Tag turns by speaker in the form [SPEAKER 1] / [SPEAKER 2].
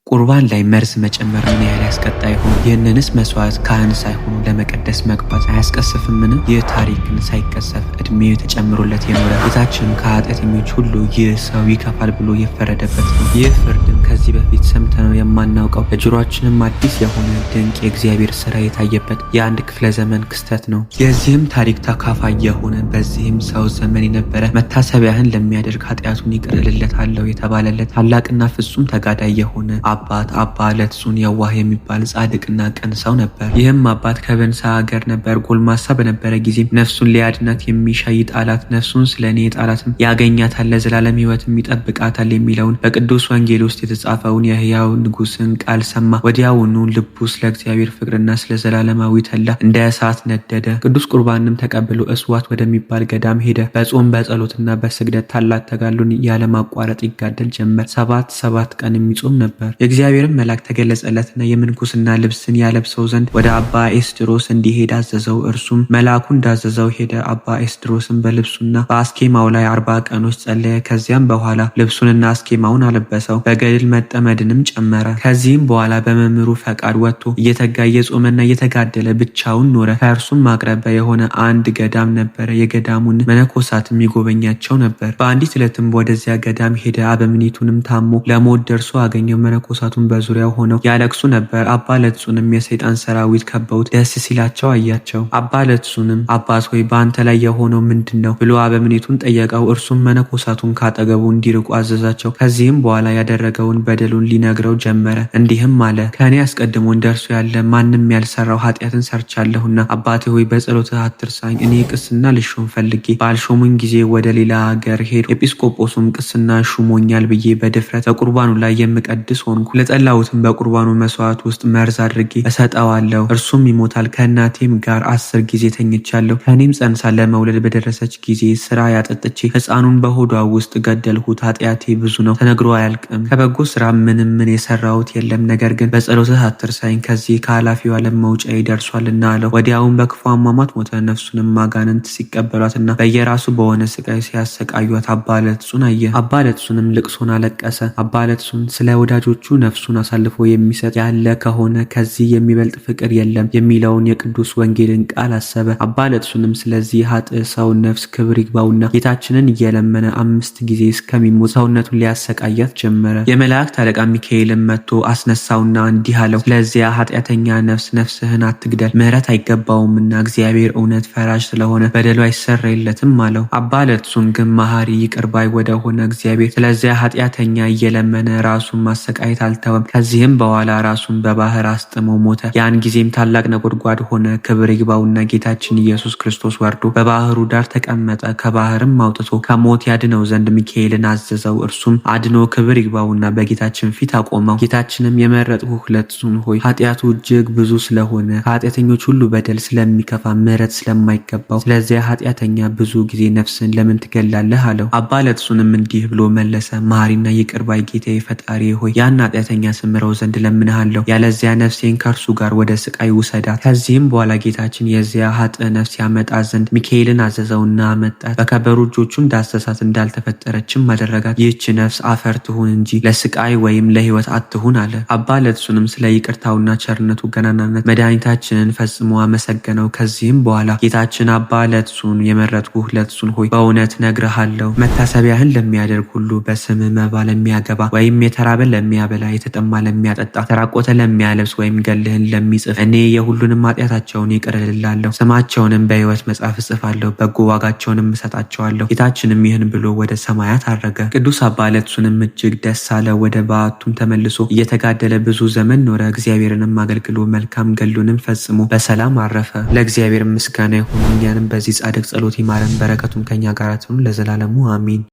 [SPEAKER 1] ቁርባን ላይ መርዝ መጨመር ምን ያህል ያስቀጣ ይሆን? ይህንንስ መስዋዕት ካህን ሳይሆኑ ለመቀደስ መግባት አያስቀስፍምን? ይህ ታሪክን ሳይቀሰፍ እድሜው ተጨምሮለት የኖረ ጌታችን ከኃጢአተኞች ሁሉ ይህ ሰው ይከፋል ብሎ የፈረደበት ነው። ይህ ፍርድም ከዚህ በፊት ሰምተነው የማናውቀው ለጆሮአችንም አዲስ የሆነ ድንቅ የእግዚአብሔር ስራ የታየበት የአንድ ክፍለ ዘመን ክስተት ነው። የዚህም ታሪክ ተካፋይ የሆነ በዚህም ሰው ዘመን የነበረ መታሰቢያህን ለሚያደርግ ኃጢአቱን ይቅር እልለታለሁ የተባለለት ታላቅና ፍጹም ተጋዳይ የሆነ አባት አባ ለትጹን የዋህ የሚባል ጻድቅና ቅን ሰው ነበር። ይህም አባት ከበንሳ ሀገር ነበር። ጎልማሳ በነበረ ጊዜም ነፍሱን ሊያድናት የሚሻ ይጣላት፣ ነፍሱን ስለኔ የጣላትም ያገኛታል፣ ለዘላለም ሕይወትም ይጠብቃታል የሚለውን በቅዱስ ወንጌል ውስጥ የተጻፈውን የሕያው ንጉሥን ቃል ሰማ። ወዲያውኑ ልቡ ስለ እግዚአብሔር ፍቅርና ስለ ዘላለማዊ ተላ እንደ እሳት ነደደ። ቅዱስ ቁርባንም ተቀብሎ እስዋት ወደሚባል ገዳም ሄደ። በጾም በጸሎትና በስግደት ታላቅ ተጋድሎን ያለማቋረጥ ይጋደል ጀመር። ሰባት ቀን የሚጾም ነበር። የእግዚአብሔርን መልአክ ተገለጸለትና የምንኩስና ልብስን ያለብሰው ዘንድ ወደ አባ ኤስድሮስ እንዲሄድ አዘዘው። እርሱም መልአኩ እንዳዘዘው ሄደ። አባ ኤስድሮስም በልብሱና በአስኬማው ላይ 40 ቀኖች ጸለየ። ከዚያም በኋላ ልብሱንና አስኬማውን አለበሰው፣ በገድል መጠመድንም ጨመረ። ከዚህም በኋላ በመምህሩ ፈቃድ ወጥቶ እየተጋ እየጾመና እየተጋደለ ብቻውን ኖረ። ከእርሱም አቅራቢያ የሆነ አንድ ገዳም ነበረ። የገዳሙን መነኮሳትም ይጎበኛቸው ነበር። በአንዲት ዕለትም ወደዚያ ገዳም ሄደ። አበምኔቱንም ታሞ ለሞት ደርሶ አገኘው። መነኮሳቱን በዙሪያው ሆነው ያለቅሱ ነበር። አባ ለትጹንም የሰይጣን ሰራዊት ከበውት ደስ ሲላቸው አያቸው። አባ ለትጹንም አባት ሆይ በአንተ ላይ የሆነው ምንድን ነው ብሎ አበምኔቱን ጠየቀው። እርሱም መነኮሳቱን ካጠገቡ እንዲርቁ አዘዛቸው። ከዚህም በኋላ ያደረገውን በደሉን ሊነግረው ጀመረ። እንዲህም አለ፣ ከእኔ አስቀድሞ እንደርሱ ያለ ማንም ያልሰራው ኃጢአትን ሰርቻለሁና አባቴ ሆይ በጸሎትህ አትርሳኝ። እኔ ቅስና ልሾም ፈልጌ ባልሾሙኝ ጊዜ ወደ ሌላ ሀገር ሄድኩ። ኤጲስቆጶሱም ቅስና ሹሞኛል ብዬ በድፍረት በቁርባኑ ላይ የምቀድስ ሆንኩ። ለጠላሁትም በቁርባኑ መስዋዕት ውስጥ መርዝ አድርጌ እሰጠዋለሁ፣ እርሱም ይሞታል። ከእናቴም ጋር 10 ጊዜ ተኝቻለሁ። ከእኔም ጸንሳ ለመውለድ በደረሰች ጊዜ ስራ ያጠጥቼ ሕፃኑን በሆዷ ውስጥ ገደልሁት። ኃጢአቴ ብዙ ነው፣ ተነግሮ አያልቅም። ከበጎ ስራ ምንም የሰራሁት የለም። ነገር ግን በጸሎትህ አትርሳኝ፣ ከዚህ ከኃላፊው ዓለም መውጫዬ ደርሷልና አለው። ወዲያውም በክፉ አሟሟት ሞተ። ነፍሱንም አጋንንት ሲቀበሏትና በየራሱ በሆነ ስቃይ ሲያሰቃዩት አባ ለትጹን አየ። አባ ለትጹንም ልቅሶን አለቀሰ። አባ ለትጹን ስለ ወዳጆቹ ነፍሱን አሳልፎ የሚሰጥ ያለ ከሆነ ከዚህ የሚበልጥ ፍቅር የለም የሚለውን የቅዱስ ወንጌልን ቃል አሰበ። አባ ለትጹንም ስለዚህ ኃጥእ ሰው ነፍስ ክብር ይግባውና ጌታችንን እየለመነ 5 ጊዜ እስከሚሞት ሰውነቱን ሊያሰቃያት ጀመረ። የመላእክት አለቃ ሚካኤልም መጥቶ አስነሳውና እንዲህ አለው፣ ስለዚያ ኃጢአተኛ ነፍስህን አትግደል፣ ምሕረት አይገባውምና እግዚአብሔር እውነት ፈራጅ ስለሆነ በደሉ አይሰረይለትም አለው። አባ ለትጹን ግን መሐሪ ይቅር ባይ ወደ ሆነ እግዚአብሔር ስለዚያ ኃጢአተኛ እየለመነ ራሱን ማሰቃየት አልተወም። ከዚህም በኋላ ራሱን በባህር አስጥሞ ሞተ። ያን ጊዜም ታላቅ ነጎድጓድ ሆነ። ክብር ይግባውና ጌታችን ኢየሱስ ክርስቶስ ወርዶ በባህሩ ዳር ተቀመጠ። ከባህርም አውጥቶ ከሞት ያድነው ዘንድ ሚካኤልን አዘዘው። እርሱም አድኖ ክብር ይግባውና በጌታችን ፊት አቆመው። ጌታችንም የመረጥሁህ ለትጹን ሆይ ኃጢአቱ እጅግ ብዙ ስለሆነ ከኃጢአተኞች ሁሉ በደል ስለሚከፋ ምሕረት ስለማይገባው ስለዚያ ኃጢአተኛ ብዙ ጊዜ ነፍስን ለምን ትገላለህ አለው። አባ ለትጹንም እንዲህ ብሎ መለሰ፣ መሐሪና ይቅር ባይ ጌታዬ ፈጣሪ ሆይ ያን ኃጢአተኛ ስምረው ዘንድ ለምንሃለሁ፣ ያለዚያ ነፍሴን ከእርሱ ጋር ወደ ስቃይ ውሰዳት። ከዚህም በኋላ ጌታችን የዚያ ኃጥእ ነፍስ ያመጣ ዘንድ ሚካኤልን አዘዘውና አመጣት። በከበሩ እጆቹም ዳሰሳት፣ እንዳልተፈጠረችም አደረጋት። ይህች ነፍስ አፈር ትሁን እንጂ ለስቃይ ወይም ለሕይወት አትሁን አለ። አባ ለትጹንም ስለ ይቅርታውና ቸርነቱ ገናናነት መድኃኒታችንን ፈጽሞ አመሰገነው። ከዚህም በኋላ ጌታችን አባ ለትጹን የመረጥኩህ ለትጹን ሆይ በእውነት ነግርሃለሁ፣ መታሰቢያህን ለሚያደርግ ሁሉ በስምህ መባ ለሚያገባ ወይም የተራበን ለሚያበላ የተጠማ ለሚያጠጣ ተራቆተ ለሚያለብስ ወይም ገልህን ለሚጽፍ እኔ የሁሉንም ኃጢአታቸውን ይቅር እልላለሁ፣ ስማቸውንም በሕይወት መጽሐፍ እጽፋለሁ፣ በጎ ዋጋቸውንም እሰጣቸዋለሁ። ጌታችንም ይህን ብሎ ወደ ሰማያት አረገ። ቅዱስ አባ ለትጹንም እጅግ ደስ አለ። ወደ በዓቱም ተመልሶ እየተጋደለ ብዙ ዘመን ኖረ። እግዚአብሔርንም አገልግሎ መልካም ገድሉንም ፈጽሞ በሰላም አረፈ። ለእግዚአብሔር ምስጋና ይሁን። እኛንም በዚህ ጻድቅ ጸሎት ይማረን፣ በረከቱም ከኛ ጋር ትኑር ለዘላለሙ አሚን።